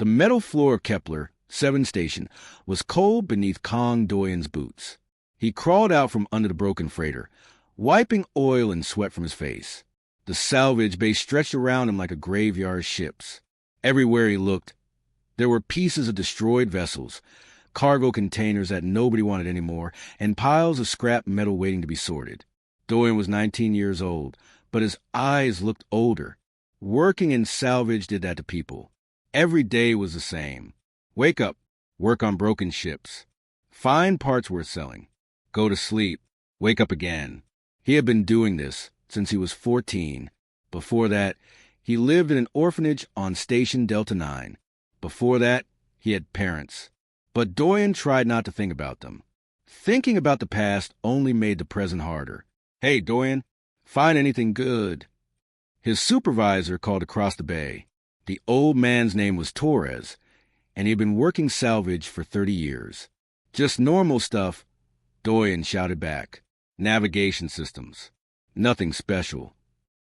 The metal floor of Kepler 7 station was cold beneath Kong Doyen's boots. He crawled out from under the broken freighter, wiping oil and sweat from his face. The salvage bay stretched around him like a graveyard of ships. Everywhere he looked, there were pieces of destroyed vessels, cargo containers that nobody wanted anymore, and piles of scrap metal waiting to be sorted. Doyen was 19 years old, but his eyes looked older. Working in salvage did that to people. Every day was the same. Wake up, work on broken ships. Find parts worth selling. Go to sleep, wake up again. He had been doing this since he was 14. Before that, he lived in an orphanage on Station Delta 9. Before that, he had parents. But Doyen tried not to think about them. Thinking about the past only made the present harder. Hey, Doyen, find anything good. His supervisor called across the bay. The old man's name was Torres, and he had been working salvage for 30 years. Just normal stuff, Doyen shouted back. Navigation systems. Nothing special.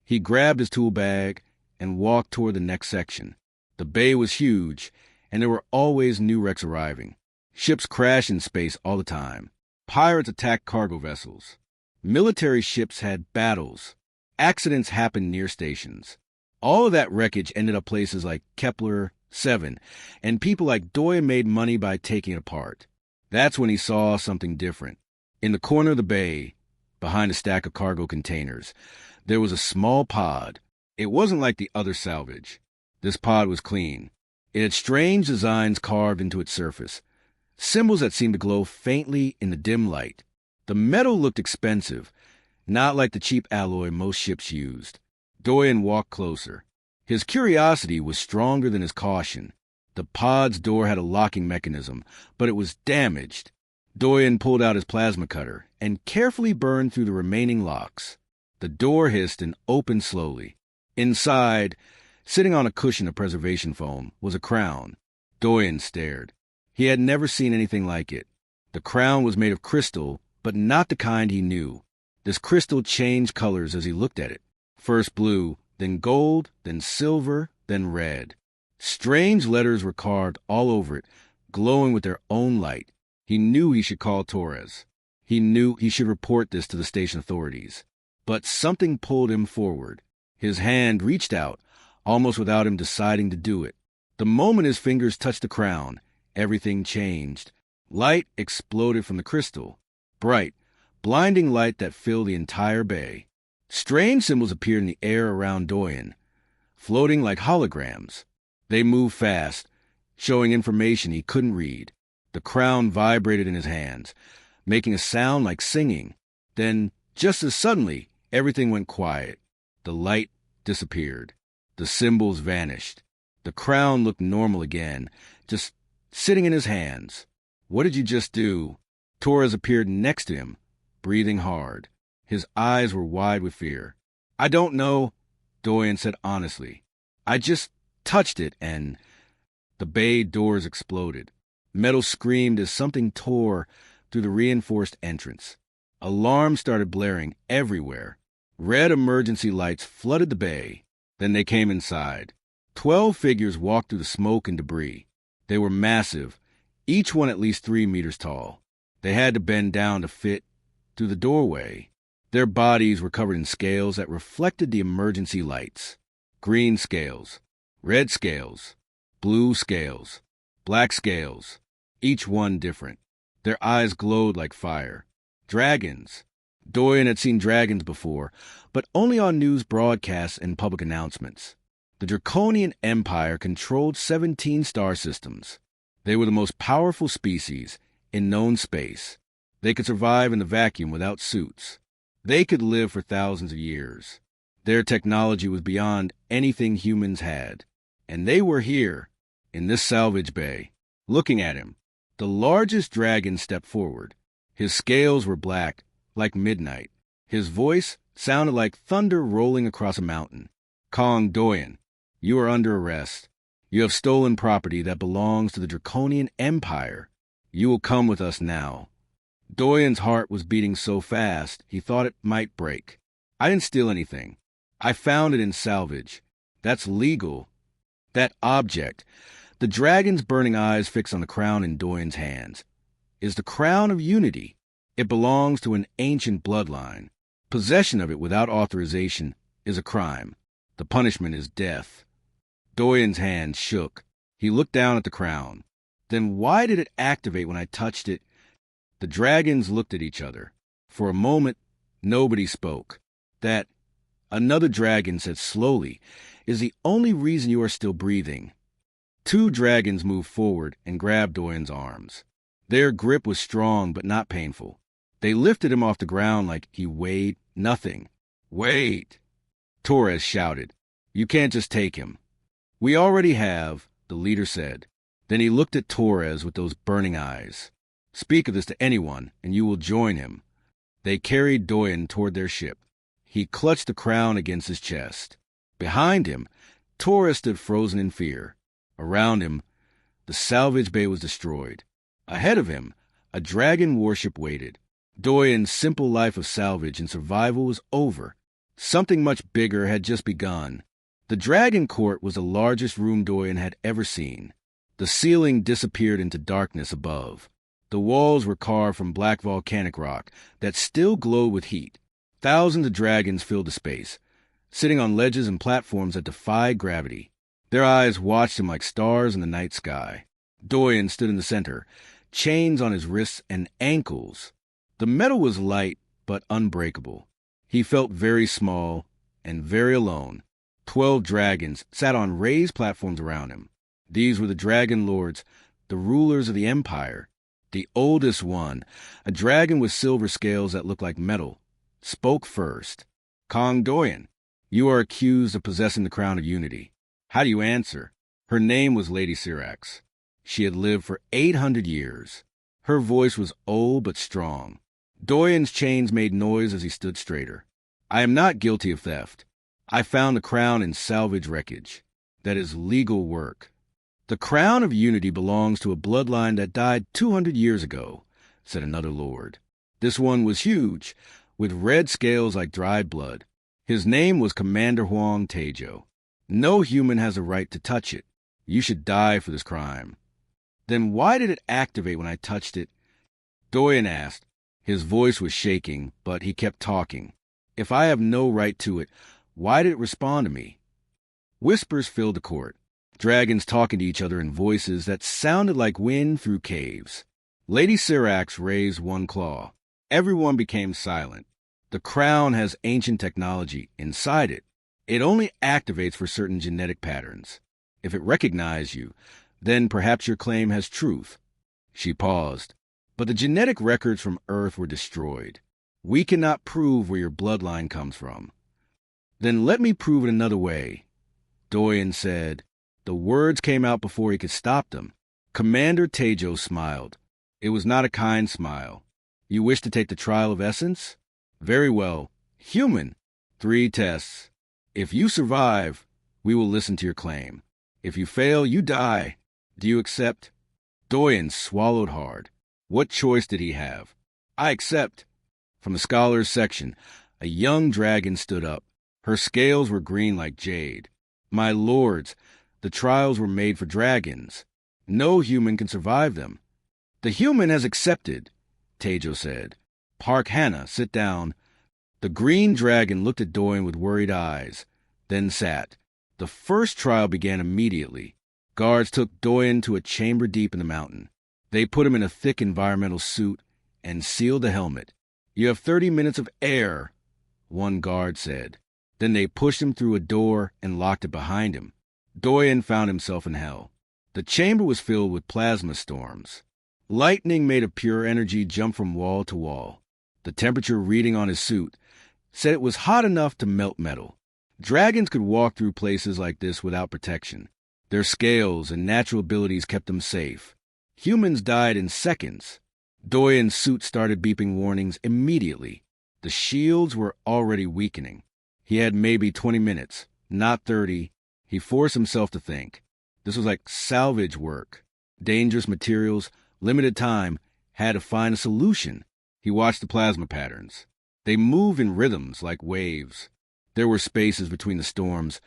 He grabbed his tool bag and walked toward the next section. The bay was huge, and there were always new wrecks arriving. Ships crashed in space all the time. Pirates attacked cargo vessels. Military ships had battles. Accidents happened near stations. All of that wreckage ended up places like Kepler 7, and people like Doyen made money by taking it apart. That's when he saw something different. In the corner of the bay, behind a stack of cargo containers, there was a small pod. It wasn't like the other salvage. This pod was clean. It had strange designs carved into its surface, symbols that seemed to glow faintly in the dim light. The metal looked expensive, not like the cheap alloy most ships used. Doyen walked closer. His curiosity was stronger than his caution. The pod's door had a locking mechanism, but it was damaged. Doyen pulled out his plasma cutter and carefully burned through the remaining locks. The door hissed and opened slowly. Inside, sitting on a cushion of preservation foam, was a crown. Doyen stared. He had never seen anything like it. The crown was made of crystal, but not the kind he knew. This crystal changed colors as he looked at it. First blue, then gold, then silver, then red. Strange letters were carved all over it, glowing with their own light. He knew he should call Torres. He knew he should report this to the station authorities. But something pulled him forward. His hand reached out, almost without him deciding to do it. The moment his fingers touched the crown, everything changed. Light exploded from the crystal. Bright, blinding light that filled the entire bay. Strange symbols appeared in the air around Doyen, floating like holograms. They moved fast, showing information he couldn't read. The crown vibrated in his hands, making a sound like singing. Then, just as suddenly, everything went quiet. The light disappeared. The symbols vanished. The crown looked normal again, just sitting in his hands. What did you just do? Torres appeared next to him, breathing hard. His eyes were wide with fear. I don't know, Doyen said honestly. I just touched it and... The bay doors exploded. Metal screamed as something tore through the reinforced entrance. Alarms started blaring everywhere. Red emergency lights flooded the bay. Then they came inside. 12 figures walked through the smoke and debris. They were massive, each one at least 3 meters tall. They had to bend down to fit through the doorway. Their bodies were covered in scales that reflected the emergency lights. Green scales, red scales, blue scales, black scales, each one different. Their eyes glowed like fire. Dragons. Doyen had seen dragons before, but only on news broadcasts and public announcements. The Draconian Empire controlled 17 star systems. They were the most powerful species in known space. They could survive in the vacuum without suits. They could live for thousands of years. Their technology was beyond anything humans had. And they were here, in this salvage bay, looking at him. The largest dragon stepped forward. His scales were black, like midnight. His voice sounded like thunder rolling across a mountain. Kong Doyen, you are under arrest. You have stolen property that belongs to the Draconian Empire. You will come with us now. Doyen's heart was beating so fast, he thought it might break. I didn't steal anything. I found it in salvage. That's legal. That object, The dragon's burning eyes fixed on the crown in Doyen's hands. Is the crown of unity. It belongs to an ancient bloodline. Possession of it without authorization is a crime. The punishment is death. Doyen's hand shook. He looked down at the crown. Then why did it activate when I touched it? The dragons looked at each other. For a moment, nobody spoke. That, another dragon said slowly, is the only reason you are still breathing. Two dragons moved forward and grabbed Doyen's arms. Their grip was strong but not painful. They lifted him off the ground like he weighed nothing. Wait! Torres shouted. You can't just take him. We already have, the leader said. Then he looked at Torres with those burning eyes. Speak of this to anyone, and you will join him. They carried Doyen toward their ship. He clutched the crown against his chest. Behind him, Torres stood frozen in fear. Around him, the salvage bay was destroyed. Ahead of him, a dragon warship waited. Doyen's simple life of salvage and survival was over. Something much bigger had just begun. The Dragon Court was the largest room Doyen had ever seen. The ceiling disappeared into darkness above. The walls were carved from black volcanic rock that still glowed with heat. Thousands of dragons filled the space, sitting on ledges and platforms that defied gravity. Their eyes watched him like stars in the night sky. Doyen stood in the center, chains on his wrists and ankles. The metal was light but unbreakable. He felt very small and very alone. 12 dragons sat on raised platforms around him. These were the dragon lords, the rulers of the empire. The oldest one, a dragon with silver scales that looked like metal, spoke first. Kong Doyen, you are accused of possessing the crown of unity. How do you answer? Her name was Lady Syrax. She had lived for 800 years. Her voice was old but strong. Doyen's chains made noise as he stood straighter. I am not guilty of theft. I found the crown in salvage wreckage. That is legal work. The crown of unity belongs to a bloodline that died 200 years ago, said another lord. This one was huge, with red scales like dried blood. His name was Commander Huang Tejo. No human has a right to touch it. You should die for this crime. Then why did it activate when I touched it? Doyen asked. His voice was shaking, but he kept talking. If I have no right to it, why did it respond to me? Whispers filled the court. Dragons talking to each other in voices that sounded like wind through caves. Lady Syrax raised one claw. Everyone became silent. The crown has ancient technology inside it. It only activates for certain genetic patterns. If it recognizes you, then perhaps your claim has truth. She paused. But the genetic records from Earth were destroyed. We cannot prove where your bloodline comes from. Then let me prove it another way. Doyen said. The words came out before he could stop them. Commander Tejo smiled. It was not a kind smile. You wish to take the trial of essence? Very well. Human. 3 tests. If you survive, we will listen to your claim. If you fail, you die. Do you accept? Doyen swallowed hard. What choice did he have? I accept. From the scholars' section, a young dragon stood up. Her scales were green like jade. My lords, the trials were made for dragons. No human can survive them. The human has accepted, Tejo said. Park Hannah, sit down. The green dragon looked at Doyen with worried eyes, then sat. The first trial began immediately. Guards took Doyen to a chamber deep in the mountain. They put him in a thick environmental suit and sealed the helmet. You have 30 minutes of air, one guard said. Then they pushed him through a door and locked it behind him. Doyen found himself in hell. The chamber was filled with plasma storms. Lightning made of pure energy jump from wall to wall. The temperature reading on his suit said it was hot enough to melt metal. Dragons could walk through places like this without protection. Their scales and natural abilities kept them safe. Humans died in seconds. Doyen's suit started beeping warnings immediately. The shields were already weakening. He had maybe 20 minutes, not 30. He forced himself to think. This was like salvage work. Dangerous materials, limited time, had to find a solution. He watched the plasma patterns. They moved in rhythms like waves. There were spaces between the storms,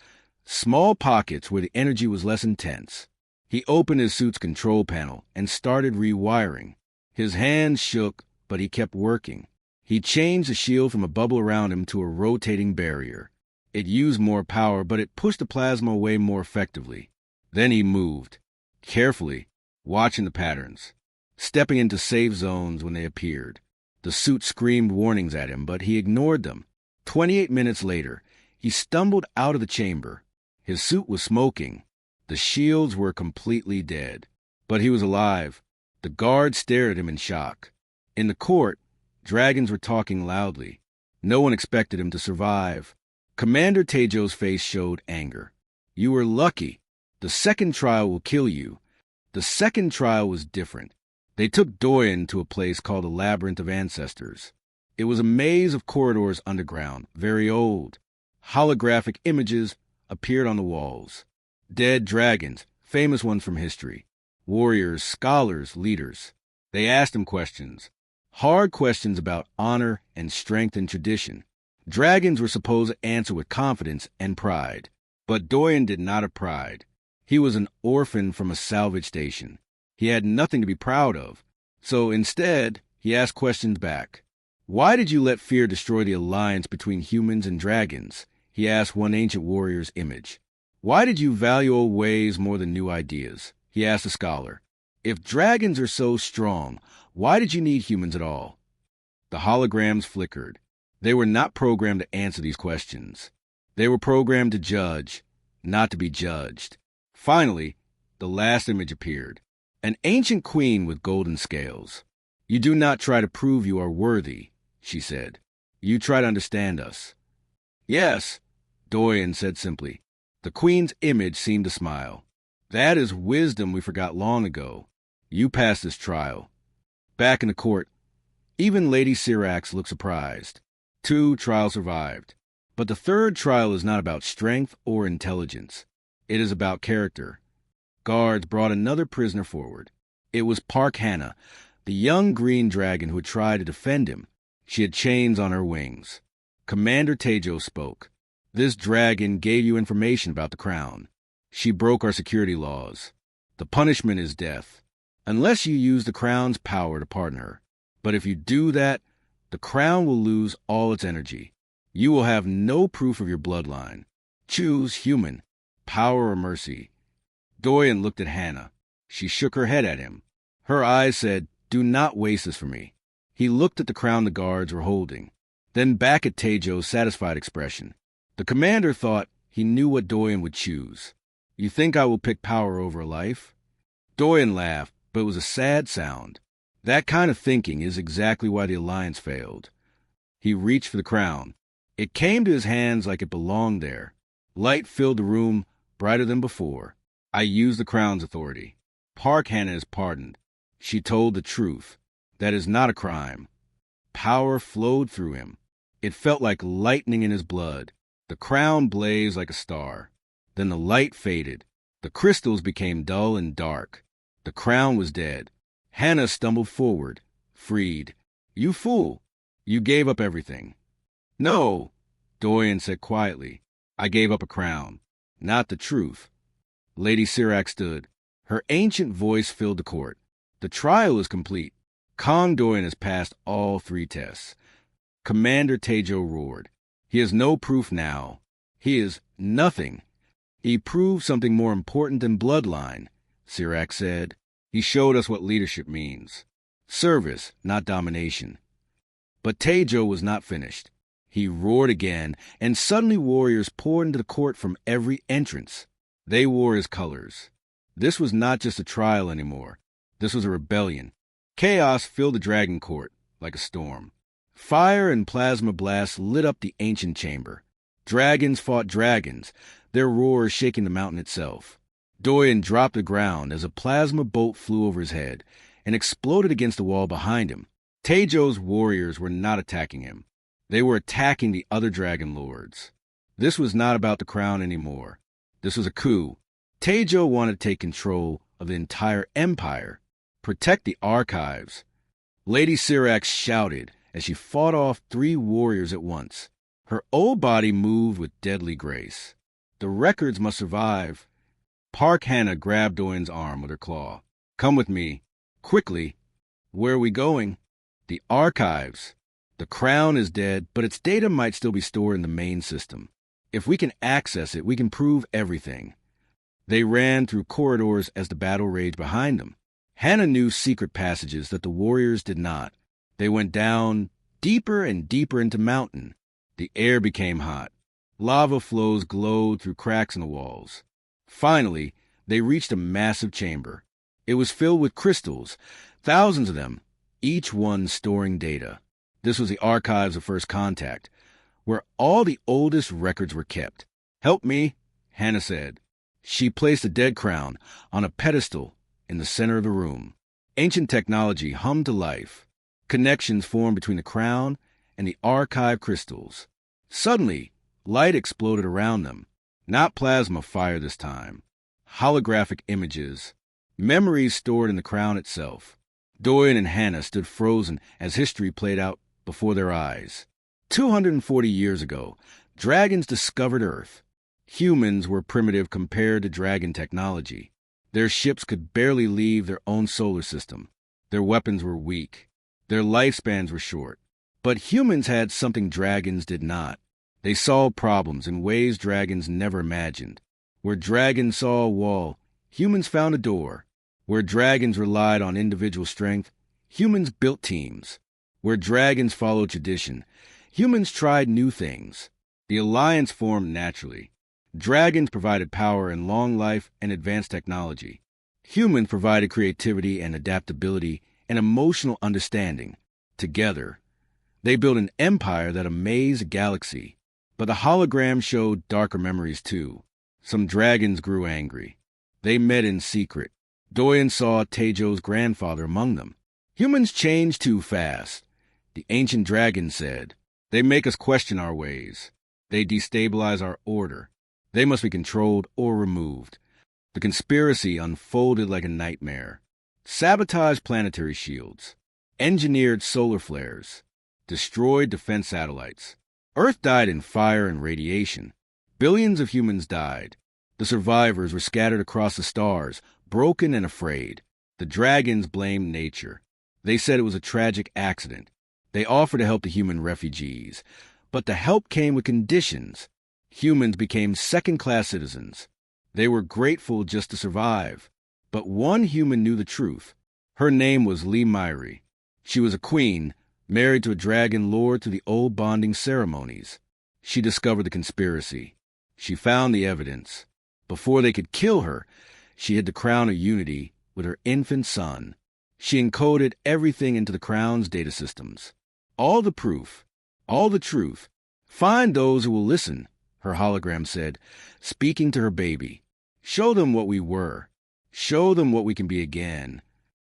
small pockets where the energy was less intense. He opened his suit's control panel and started rewiring. His hands shook, but he kept working. He changed the shield from a bubble around him to a rotating barrier. It used more power, but it pushed the plasma away more effectively. Then he moved, carefully, watching the patterns, stepping into safe zones when they appeared. The suit screamed warnings at him, but he ignored them. 28 minutes later, he stumbled out of the chamber. His suit was smoking. The shields were completely dead. But he was alive. The guards stared at him in shock. In the court, dragons were talking loudly. No one expected him to survive. Commander Tejo's face showed anger. You were lucky. The second trial will kill you. The second trial was different. They took Doyen to a place called the Labyrinth of Ancestors. It was a maze of corridors underground, very old. Holographic images appeared on the walls. Dead dragons, famous ones from history. Warriors, scholars, leaders. They asked him questions. Hard questions about honor and strength and tradition. Dragons were supposed to answer with confidence and pride. But Doyen did not have pride. He was an orphan from a salvage station. He had nothing to be proud of. So instead, he asked questions back. Why did you let fear destroy the alliance between humans and dragons? He asked one ancient warrior's image. Why did you value old ways more than new ideas? He asked a scholar. If dragons are so strong, why did you need humans at all? The holograms flickered. They were not programmed to answer these questions. They were programmed to judge, not to be judged. Finally, the last image appeared. An ancient queen with golden scales. You do not try to prove you are worthy, she said. You try to understand us. Yes, Doyen said simply. The queen's image seemed to smile. That is wisdom we forgot long ago. You passed this trial. Back in the court, even Lady Syrax looked surprised. 2 trials survived. But the third trial is not about strength or intelligence. It is about character. Guards brought another prisoner forward. It was Park Hannah, the young green dragon who had tried to defend him. She had chains on her wings. Commander Tejo spoke. This dragon gave you information about the crown. She broke our security laws. The punishment is death, unless you use the crown's power to pardon her. But if you do that, the crown will lose all its energy. You will have no proof of your bloodline. Choose human, power or mercy. Doyen looked at Hannah. She shook her head at him. Her eyes said, do not waste this for me. He looked at the crown the guards were holding, then back at Tejo's satisfied expression. The commander thought he knew what Doyen would choose. You think I will pick power over a life? Doyen laughed, but it was a sad sound. That kind of thinking is exactly why the alliance failed. He reached for the crown. It came to his hands like it belonged there. Light filled the room, brighter than before. I used the crown's authority. Park Hannah is pardoned. She told the truth. That is not a crime. Power flowed through him. It felt like lightning in his blood. The crown blazed like a star. Then the light faded. The crystals became dull and dark. The crown was dead. Hannah stumbled forward, freed. You fool! You gave up everything. No, Doyen said quietly. I gave up a crown, not the truth. Lady Syrax stood. Her ancient voice filled the court. The trial is complete. Kong Doyen has passed all 3 tests. Commander Tejo roared. He has no proof now. He is nothing. He proved something more important than bloodline, Syrax said. He showed us what leadership means. Service, not domination. But Tejo was not finished. He roared again, and suddenly warriors poured into the court from every entrance. They wore his colors. This was not just a trial anymore. This was a rebellion. Chaos filled the dragon court like a storm. Fire and plasma blasts lit up the ancient chamber. Dragons fought dragons, their roars shaking the mountain itself. Doyen dropped to the ground as a plasma bolt flew over his head and exploded against the wall behind him. Tejo's warriors were not attacking him. They were attacking the other dragon lords. This was not about the crown anymore. This was a coup. Tejo wanted to take control of the entire empire, protect the archives. Lady Syrax shouted as she fought off 3 warriors at once. Her old body moved with deadly grace. The records must survive. Park Hannah grabbed Doyen's arm with her claw. Come with me. Quickly. Where are we going? The archives. The crown is dead, but its data might still be stored in the main system. If we can access it, we can prove everything. They ran through corridors as the battle raged behind them. Hannah knew secret passages that the warriors did not. They went down deeper and deeper into mountain. The air became hot. Lava flows glowed through cracks in the walls. Finally, they reached a massive chamber. It was filled with crystals, thousands of them, each one storing data. This was the archives of First Contact, where all the oldest records were kept. Help me, Hannah said. She placed a dead crown on a pedestal in the center of the room. Ancient technology hummed to life. Connections formed between the crown and the archive crystals. Suddenly, light exploded around them. Not plasma fire this time. Holographic images. Memories stored in the crown itself. Doyen and Hannah stood frozen as history played out before their eyes. 240 years ago, dragons discovered Earth. Humans were primitive compared to dragon technology. Their ships could barely leave their own solar system. Their weapons were weak. Their lifespans were short. But humans had something dragons did not. They solved problems in ways dragons never imagined. Where dragons saw a wall, humans found a door. Where dragons relied on individual strength, humans built teams. Where dragons followed tradition, humans tried new things. The alliance formed naturally. Dragons provided power and long life and advanced technology. Humans provided creativity and adaptability and emotional understanding. Together, they built an empire that amazed the galaxy. But the hologram showed darker memories too. Some dragons grew angry. They met in secret. Doyen saw Tejo's grandfather among them. Humans change too fast, the ancient dragon said. They make us question our ways. They destabilize our order. They must be controlled or removed. The conspiracy unfolded like a nightmare. Sabotaged planetary shields. Engineered solar flares. Destroyed defense satellites. Earth died in fire and radiation. Billions of humans died. The survivors were scattered across the stars, broken and afraid. The dragons blamed nature. They said it was a tragic accident. They offered to help the human refugees. But the help came with conditions. Humans became second-class citizens. They were grateful just to survive. But one human knew the truth. Her name was Lee Myrie. She was a queen, married to a dragon lord through the old bonding ceremonies. She discovered the conspiracy. She found the evidence. Before they could kill her, she hid the crown of unity with her infant son. She encoded everything into the crown's data systems. All the proof, all the truth. Find those who will listen, her hologram said, speaking to her baby. Show them what we were. Show them what we can be again.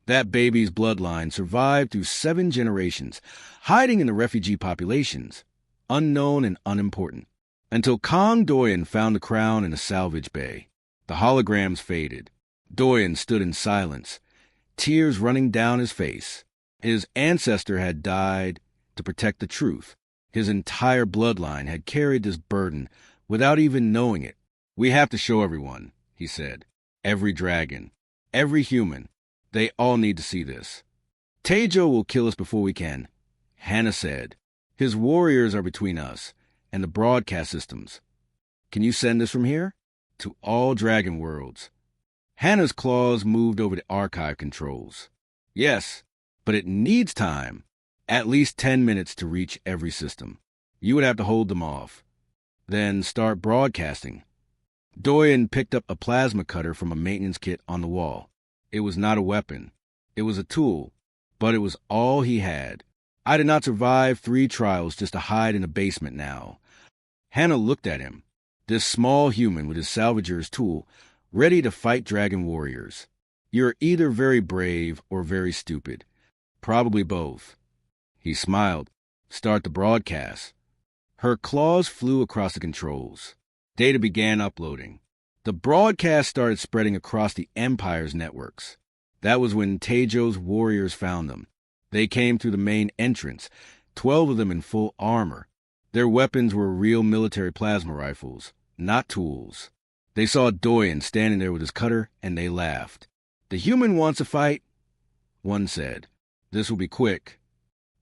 That baby's bloodline survived through 7 generations, hiding in the refugee populations, unknown and unimportant, until Kong Doyen found the crown in a salvage bay. The holograms faded. Doyen stood in silence, tears running down his face. His ancestor had died to protect the truth. His entire bloodline had carried this burden without even knowing it. We have to show everyone, he said. Every dragon, every human. They all need to see this. Tejo will kill us before we can, Hannah said. His warriors are between us and the broadcast systems. Can you send this from here? To all dragon worlds. Hannah's claws moved over the archive controls. Yes, but it needs time. At least 10 minutes to reach every system. You would have to hold them off. Then start broadcasting. Doyen picked up a plasma cutter from a maintenance kit on the wall. It was not a weapon. It was a tool, but it was all he had. I did not survive 3 trials just to hide in a basement now. Hannah looked at him, this small human with his salvager's tool, ready to fight dragon warriors. You're either very brave or very stupid. Probably both. He smiled. Start the broadcast. Her claws flew across the controls. Data began uploading. The broadcast started spreading across the Empire's networks. That was when Tejo's warriors found them. They came through the main entrance, 12 of them in full armor. Their weapons were real military plasma rifles, not tools. They saw Doyen standing there with his cutter, and they laughed. "The human wants a fight," one said. "This will be quick."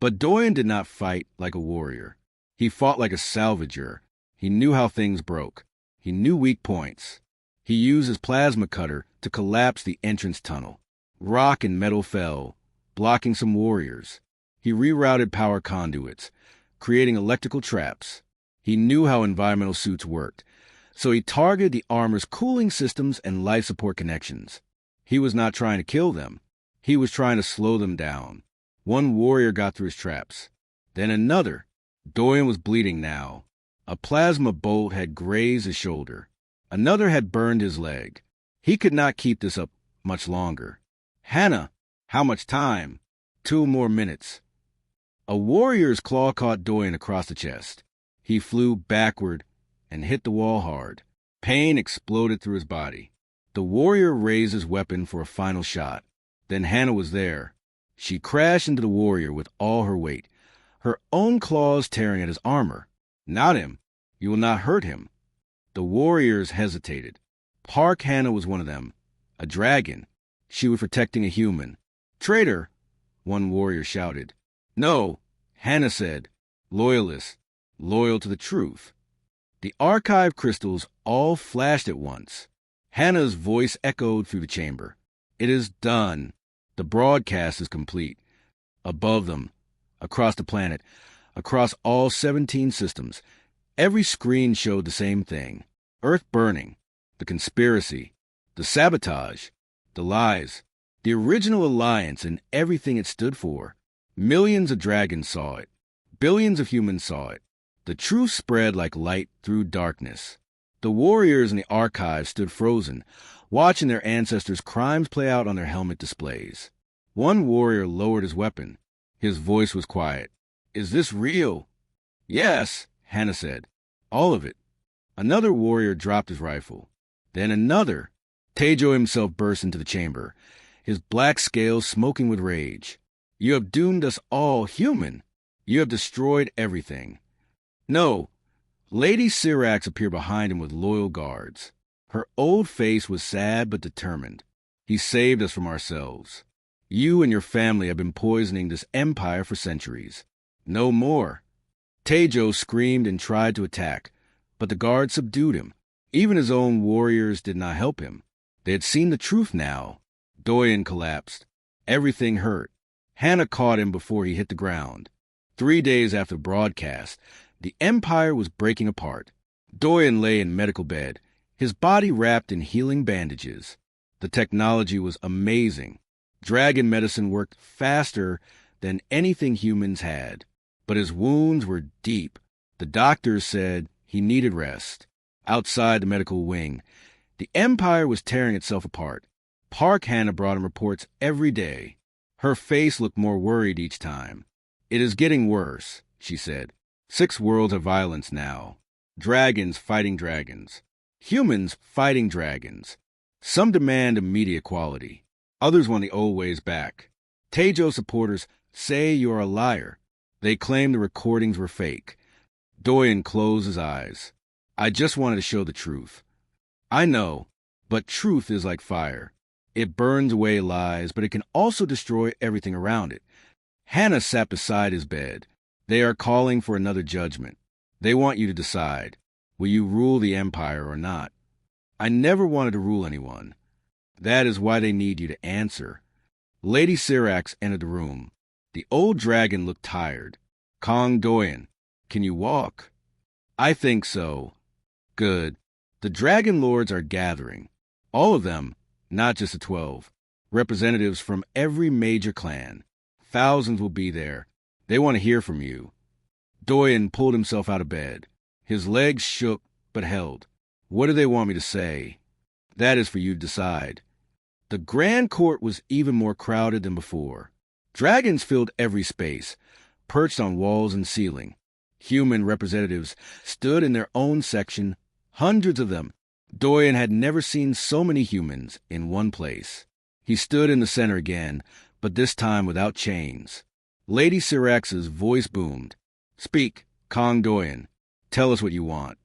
But Doyen did not fight like a warrior. He fought like a salvager. He knew how things broke. He knew weak points. He used his plasma cutter to collapse the entrance tunnel. Rock and metal fell, blocking some warriors. He rerouted power conduits, creating electrical traps. He knew how environmental suits worked, so he targeted the armor's cooling systems and life support connections. He was not trying to kill them. He was trying to slow them down. One warrior got through his traps. Then another. Doyen was bleeding now. A plasma bolt had grazed his shoulder. Another had burned his leg. He could not keep this up much longer. "Hannah, how much time?" "2 more minutes." A warrior's claw caught Doyen across the chest. He flew backward and hit the wall hard. Pain exploded through his body. The warrior raised his weapon for a final shot. Then Hannah was there. She crashed into the warrior with all her weight, her own claws tearing at his armor. "Not him. You will not hurt him." The warriors hesitated. Park Hannah was one of them. A dragon. She was protecting a human. "Traitor," one warrior shouted. "No," Hannah said. "Loyalist. Loyal to the truth." The archive crystals all flashed at once. Hannah's voice echoed through the chamber. "It is done. The broadcast is complete." Above them, across the planet, across all 17 systems, every screen showed the same thing. Earth burning, the conspiracy, the sabotage, the lies, the original alliance and everything it stood for. Millions of dragons saw it. Billions of humans saw it. The truth spread like light through darkness. The warriors in the archive stood frozen, watching their ancestors' crimes play out on their helmet displays. One warrior lowered his weapon. His voice was quiet. "Is this real?" "Yes," Hannah said. "All of it." Another warrior dropped his rifle. Then another. Tejo himself burst into the chamber, his black scales smoking with rage. "You have doomed us all human. You have destroyed everything." "No." Lady Syrax appeared behind him with loyal guards. Her old face was sad but determined. "He saved us from ourselves. You and your family have been poisoning this empire for centuries. No more." Tejo screamed and tried to attack, but the guards subdued him. Even his own warriors did not help him. They had seen the truth now. Doyen collapsed. Everything hurt. Hannah caught him before he hit the ground. 3 days after broadcast, the empire was breaking apart. Doyen lay in medical bed, his body wrapped in healing bandages. The technology was amazing. Dragon medicine worked faster than anything humans had. But his wounds were deep. The doctors said he needed rest. Outside the medical wing, the empire was tearing itself apart. Park Hannah brought him reports every day. Her face looked more worried each time. "It is getting worse," she said. 6 worlds of violence now. Dragons fighting dragons. Humans fighting dragons. Some demand immediate equality. Others want the old ways back. Tejo supporters say you're a liar. They claim the recordings were fake. Doyen closed his eyes. "I just wanted to show the truth." "I know, but truth is like fire. It burns away lies, but it can also destroy everything around it." Hannah sat beside his bed. "They are calling for another judgment. They want you to decide. Will you rule the empire or not?" "I never wanted to rule anyone." "That is why they need you to answer." Lady Syrax entered the room. The old dragon looked tired. "Kong Doyen, can you walk?" "I think so." "Good. The dragon lords are gathering. All of them, not just the 12. Representatives from every major clan. Thousands will be there. They want to hear from you." Doyen pulled himself out of bed. His legs shook, but held. "What do they want me to say?" "That is for you to decide." The Grand Court was even more crowded than before. Dragons filled every space, perched on walls and ceiling. Human representatives stood in their own section, hundreds of them. Doyen had never seen so many humans in one place. He stood in the center again, but this time without chains. Lady Syrax's voice boomed. "Speak, Kong Doyen. Tell us what you want."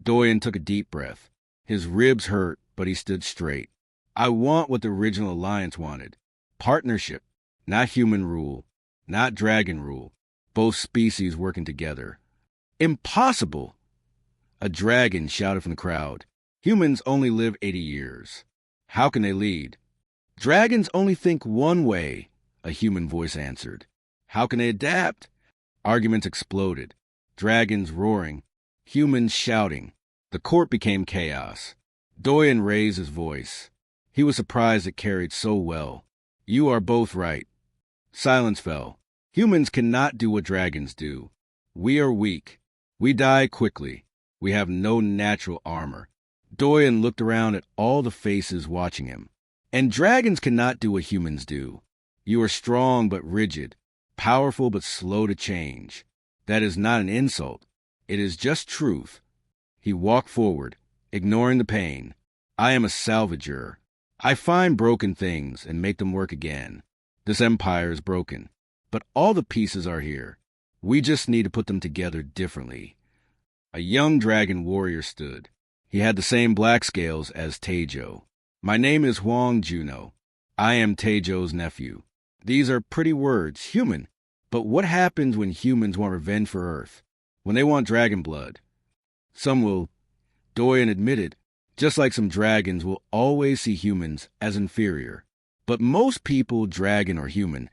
Doyen took a deep breath. His ribs hurt, but he stood straight. I want what the original alliance wanted. Partnership, not human rule, not dragon rule. Both species working together. Impossible! A dragon shouted from the crowd. Humans only live 80 years. How can they lead? Dragons only think one way, a human voice answered. How can they adapt? Arguments exploded. Dragons roaring. Humans shouting. The court became chaos. Doyen raised his voice. He was surprised it carried so well. You are both right. Silence fell. Humans cannot do what dragons do. We are weak. We die quickly. We have no natural armor. Doyen looked around at all the faces watching him. And dragons cannot do what humans do. You are strong but rigid, powerful but slow to change. That is not an insult. It is just truth. He walked forward, ignoring the pain. I am a salvager. I find broken things and make them work again. This empire is broken, but all the pieces are here. We just need to put them together differently. A young dragon warrior stood. He had the same black scales as Tejo. My name is Huang Juno. I am Tejo's nephew. These are pretty words, human. But what happens when humans want revenge for Earth? When they want dragon blood? Some will, Doyen admitted, just like some dragons will always see humans as inferior. But most people, dragon or human,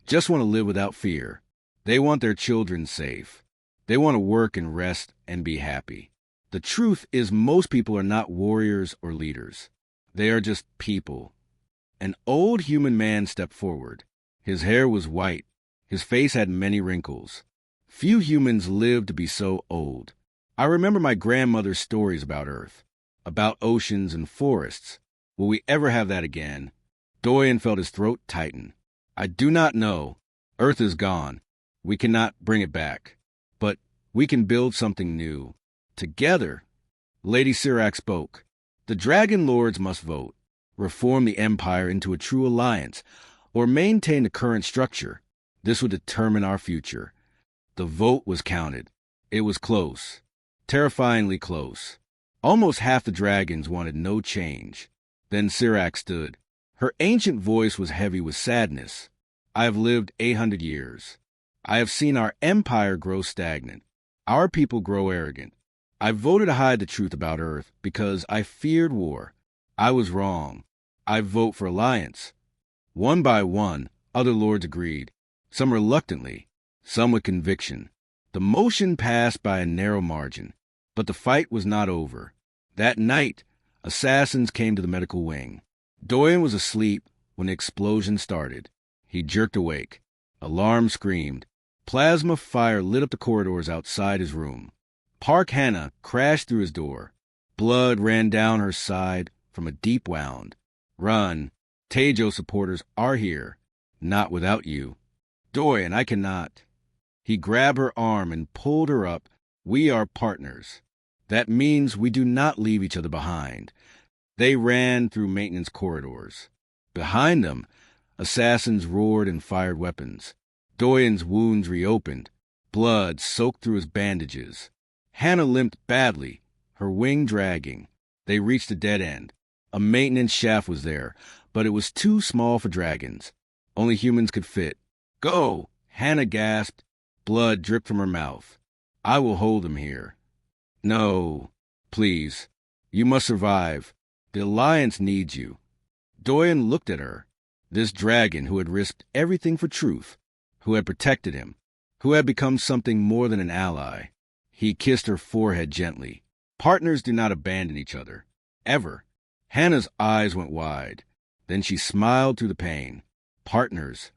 just want to live without fear. They want their children safe. They want to work and rest and be happy. The truth is most people are not warriors or leaders. They are just people. An old human man stepped forward. His hair was white. His face had many wrinkles. Few humans live to be so old. I remember my grandmother's stories about Earth, about oceans and forests. Will we ever have that again? Doyen felt his throat tighten. I do not know. Earth is gone. We cannot bring it back. But we can build something new. Together. Lady Sirac spoke. The Dragon Lords must vote. Reform the Empire into a true alliance, or maintain the current structure. This would determine our future. The vote was counted. It was close. Terrifyingly close. Almost half the dragons wanted no change. Then Sirac stood. Her ancient voice was heavy with sadness. I have lived 800 years. I have seen our empire grow stagnant. Our people grow arrogant. I voted to hide the truth about Earth because I feared war. I was wrong. I vote for alliance. One by one, other lords agreed, some reluctantly, some with conviction. The motion passed by a narrow margin, but the fight was not over. That night, assassins came to the medical wing. Doyen was asleep when the explosion started. He jerked awake. Alarm screamed. Plasma fire lit up the corridors outside his room. Park Hannah crashed through his door. Blood ran down her side from a deep wound. Run. Tejo supporters are here. Not without you. Doyen, I cannot. He grabbed her arm and pulled her up. We are partners. That means we do not leave each other behind. They ran through maintenance corridors. Behind them, assassins roared and fired weapons. Doyen's wounds reopened. Blood soaked through his bandages. Hannah limped badly, her wing dragging. They reached a dead end. A maintenance shaft was there, but it was too small for dragons. Only humans could fit. Go! Hannah gasped. Blood dripped from her mouth. I will hold them here. No, please. You must survive. The Alliance needs you. Doyen looked at her. This dragon who had risked everything for truth, who had protected him, who had become something more than an ally. He kissed her forehead gently. Partners do not abandon each other. Ever. Hannah's eyes went wide. Then she smiled through the pain. Partners.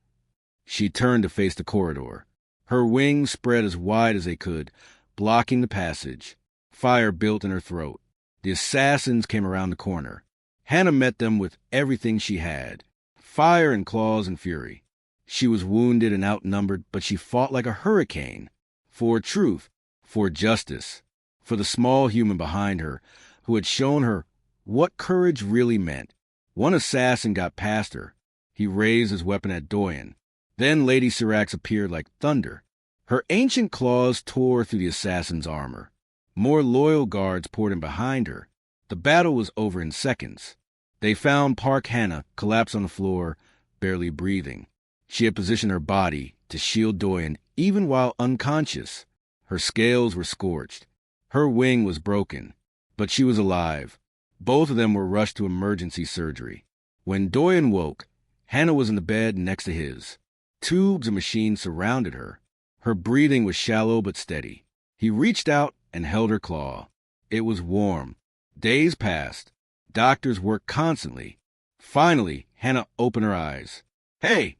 She turned to face the corridor. Her wings spread as wide as they could, blocking the passage. Fire built in her throat. The assassins came around the corner. Hannah met them with everything she had. Fire and claws and fury. She was wounded and outnumbered, but she fought like a hurricane. For truth. For justice. For the small human behind her, who had shown her what courage really meant. One assassin got past her. He raised his weapon at Doyen. Then Lady Sirac appeared like thunder. Her ancient claws tore through the assassin's armor. More loyal guards poured in behind her. The battle was over in seconds. They found Park Hannah collapsed on the floor, barely breathing. She had positioned her body to shield Doyen even while unconscious. Her scales were scorched. Her wing was broken, but she was alive. Both of them were rushed to emergency surgery. When Doyen woke, Hannah was in the bed next to his. Tubes and machines surrounded her. Her breathing was shallow but steady. He reached out and held her claw. It was warm. Days passed. Doctors worked constantly. Finally, Hannah opened her eyes. "Hey,"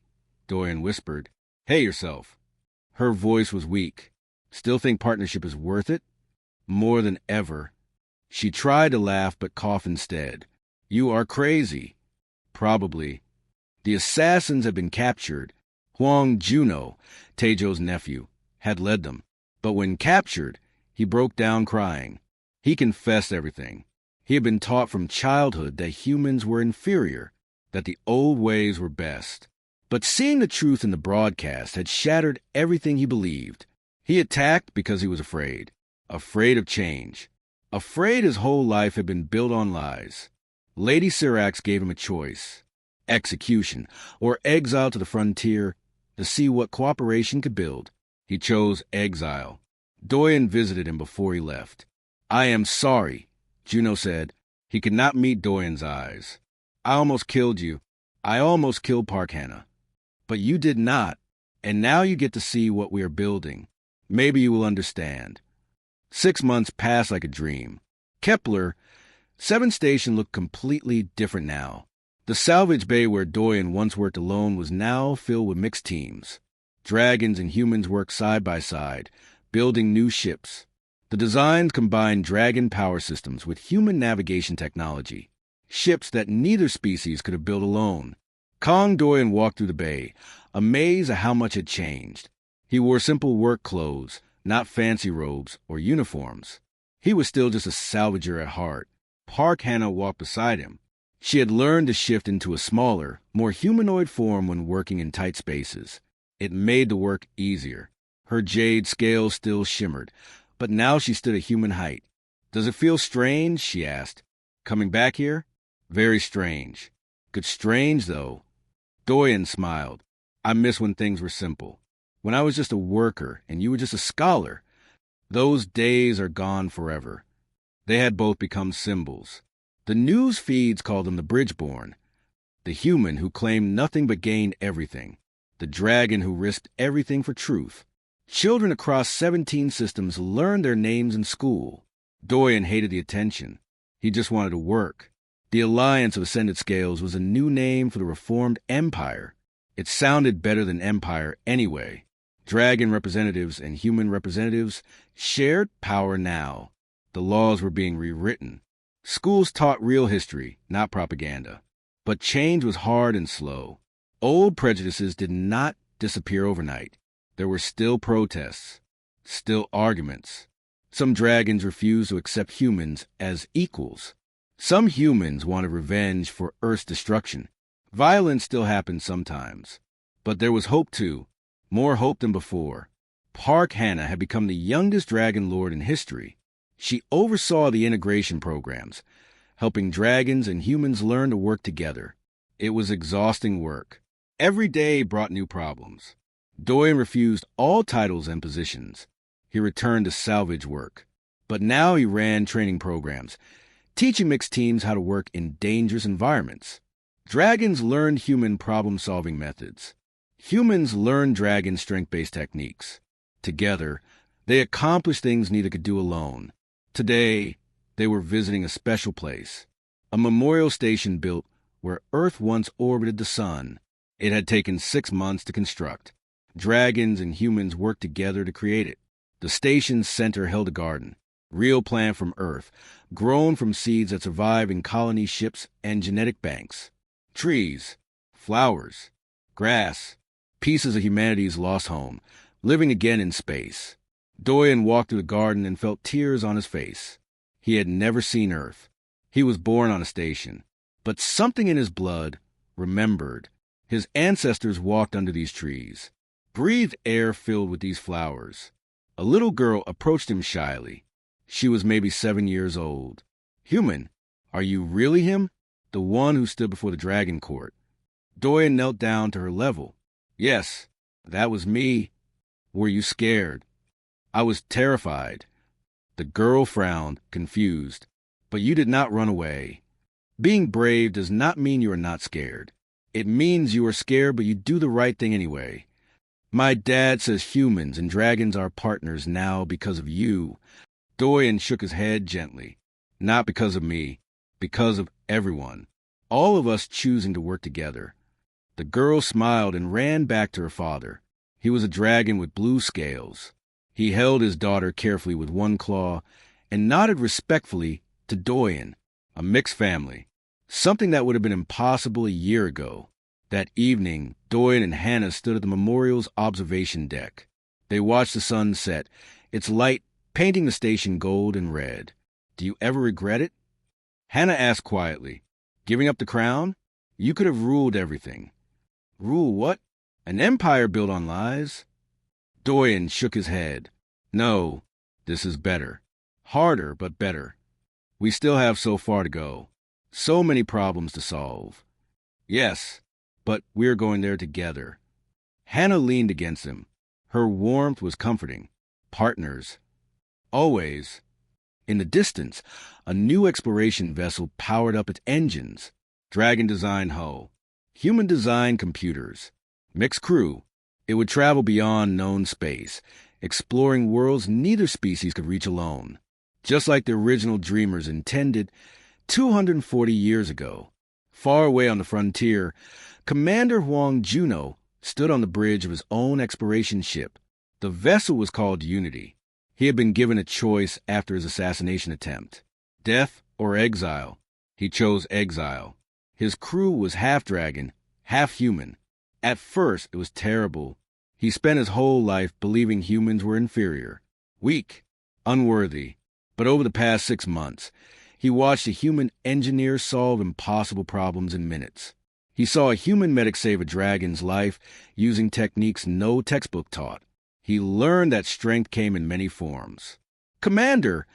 Doyen whispered. "Hey yourself." Her voice was weak. "Still think partnership is worth it?" "More than ever." She tried to laugh but coughed instead. "You are crazy." "Probably." The assassins had been captured. Huang Juno, Taejo's nephew, had led them. But when captured, he broke down crying. He confessed everything. He had been taught from childhood that humans were inferior, that the old ways were best. But seeing the truth in the broadcast had shattered everything he believed. He attacked because he was afraid. Afraid of change. Afraid his whole life had been built on lies. Lady Syrax gave him a choice: execution or exile to the frontier to see what cooperation could build. He chose exile. Doyen visited him before he left. "I am sorry," Juno said. He could not meet Doyen's eyes. "I almost killed you. I almost killed Park Hannah. But you did not, and now you get to see what we are building. Maybe you will understand." 6 months passed like a dream. Kepler, 7 Station looked completely different now. The salvage bay where Doyen once worked alone was now filled with mixed teams. Dragons and humans worked side by side, building new ships. The designs combined dragon power systems with human navigation technology, ships that neither species could have built alone. Kong Doyen walked through the bay, amazed at how much had changed. He wore simple work clothes, not fancy robes or uniforms. He was still just a salvager at heart. Park Hannah walked beside him. She had learned to shift into a smaller, more humanoid form when working in tight spaces. It made the work easier. Her jade scales still shimmered, but now she stood at human height. "Does it feel strange?" she asked. "Coming back here?" "Very strange." "Good strange, though." Doyen smiled. "I miss when things were simple. When I was just a worker and you were just a scholar. Those days are gone forever." They had both become symbols. The news feeds called them the Bridgeborn, the human who claimed nothing but gained everything, the dragon who risked everything for truth. Children across 17 systems learned their names in school. Doyen hated the attention. He just wanted to work. The Alliance of Ascended Scales was a new name for the reformed empire. It sounded better than empire anyway. Dragon representatives and human representatives shared power now. The laws were being rewritten. Schools taught real history, not propaganda. But change was hard and slow. Old prejudices did not disappear overnight. There were still protests, still arguments. Some dragons refused to accept humans as equals. Some humans wanted revenge for Earth's destruction. Violence still happened sometimes. But there was hope too, more hope than before. Park Hannah had become the youngest dragon lord in history. She oversaw the integration programs, helping dragons and humans learn to work together. It was exhausting work. Every day brought new problems. Doyen refused all titles and positions. He returned to salvage work. But now he ran training programs, teaching mixed teams how to work in dangerous environments. Dragons learned human problem-solving methods. Humans learned dragon strength-based techniques. Together, they accomplished things neither could do alone. Today, they were visiting a special place, a memorial station built where Earth once orbited the sun. It had taken 6 months to construct. Dragons and humans worked together to create it. The station's center held a garden, real plant from Earth, grown from seeds that survive in colony ships and genetic banks. Trees, flowers, grass, pieces of humanity's lost home, living again in space. Doyen walked through the garden and felt tears on his face. He had never seen Earth. He was born on a station. But something in his blood remembered. His ancestors walked under these trees, breathed air filled with these flowers. A little girl approached him shyly. She was maybe 7 years old. Human, Are you really him? The one who stood before the dragon court. Doyen knelt down to her level. Yes, that was me. Were you scared? I was terrified. The girl frowned, confused. But you did not run away. Being brave does not mean you are not scared. It means you are scared, but you do the right thing anyway. My dad says humans and dragons are partners now because of you. Doyen shook his head gently. Not because of me, because of everyone. All of us choosing to work together. The girl smiled and ran back to her father. He was a dragon with blue scales. He held his daughter carefully with one claw and nodded respectfully to Doyen, a mixed family. Something that would have been impossible a year ago. That evening, Doyen and Hannah stood at the memorial's observation deck. They watched the sun set, its light painting the station gold and red. Do you ever regret it? Hannah asked quietly. Giving up the crown? You could have ruled everything. Rule what? An empire built on lies? Doyen shook his head. No, this is better. Harder, but better. We still have so far to go. So many problems to solve. Yes, but we're going there together. Hannah leaned against him. Her warmth was comforting. Partners. Always. In the distance, a new exploration vessel powered up its engines. Dragon-designed hull. Human-designed computers. Mixed crew. It would travel beyond known space, exploring worlds neither species could reach alone. Just like the original dreamers intended 240 years ago. Far away on the frontier, Commander Huang Juno stood on the bridge of his own exploration ship. The vessel was called Unity. He had been given a choice after his assassination attempt. Death or exile. He chose exile. His crew was half dragon, half human. At first, it was terrible. He spent his whole life believing humans were inferior, weak, unworthy. But over the past 6 months, he watched a human engineer solve impossible problems in minutes. He saw a human medic save a dragon's life using techniques no textbook taught. He learned that strength came in many forms. Commander,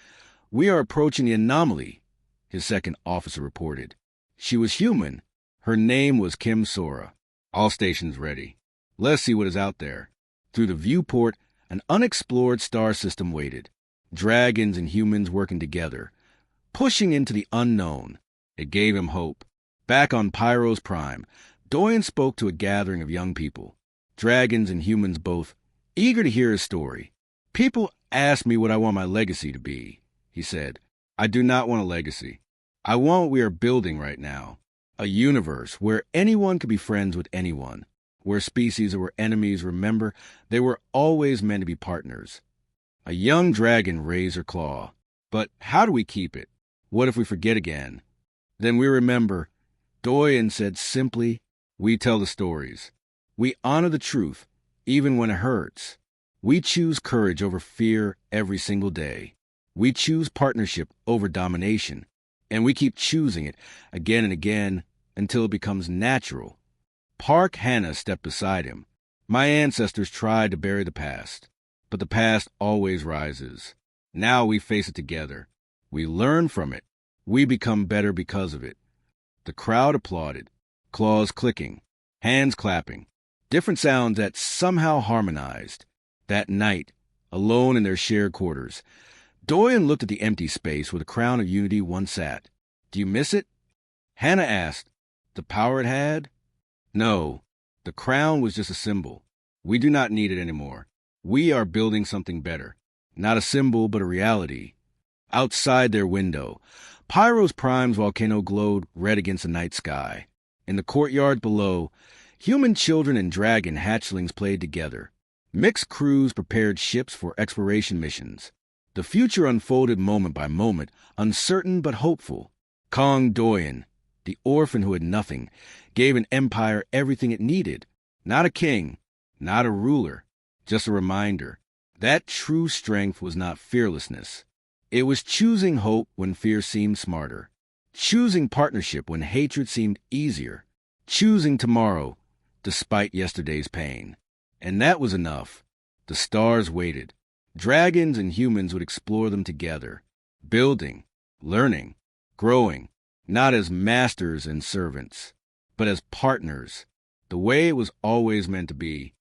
we are approaching the anomaly, his second officer reported. She was human. Her name was Kim Sora. All stations ready. Let's see what is out there. Through the viewport, an unexplored star system waited. Dragons and humans working together, pushing into the unknown. It gave him hope. Back on Pyro's Prime, Doyen spoke to a gathering of young people, dragons and humans both, eager to hear his story. People ask me what I want my legacy to be, he said. I do not want a legacy. I want what we are building right now. A universe where anyone could be friends with anyone, where species that were enemies remember they were always meant to be partners. A young dragon raised her claw. But how do we keep it? What if we forget again? Then we remember. Doyen said simply, we tell the stories. We honor the truth, even when it hurts. We choose courage over fear every single day. We choose partnership over domination. And we keep choosing it again and again until it becomes natural. Park Hannah stepped beside him. My ancestors tried to bury the past, but the past always rises. Now we face it together. We learn from it. We become better because of it. The crowd applauded, claws clicking, hands clapping, different sounds that somehow harmonized. That night, alone in their shared quarters, Doyen looked at the empty space where the crown of Unity once sat. Do you miss it? Hannah asked. The power it had? No, the crown was just a symbol. We do not need it anymore. We are building something better. Not a symbol, but a reality. Outside their window, Pyro's Prime's volcano glowed red against the night sky. In the courtyard below, human children and dragon hatchlings played together. Mixed crews prepared ships for exploration missions. The future unfolded moment by moment, uncertain but hopeful. Kong Doyen, the orphan who had nothing, gave an empire everything it needed. Not a king, not a ruler, just a reminder. That true strength was not fearlessness. It was choosing hope when fear seemed smarter. Choosing partnership when hatred seemed easier. Choosing tomorrow, despite yesterday's pain. And that was enough. The stars waited. Dragons and humans would explore them together. Building, learning, growing, not as masters and servants, but as partners, the way it was always meant to be.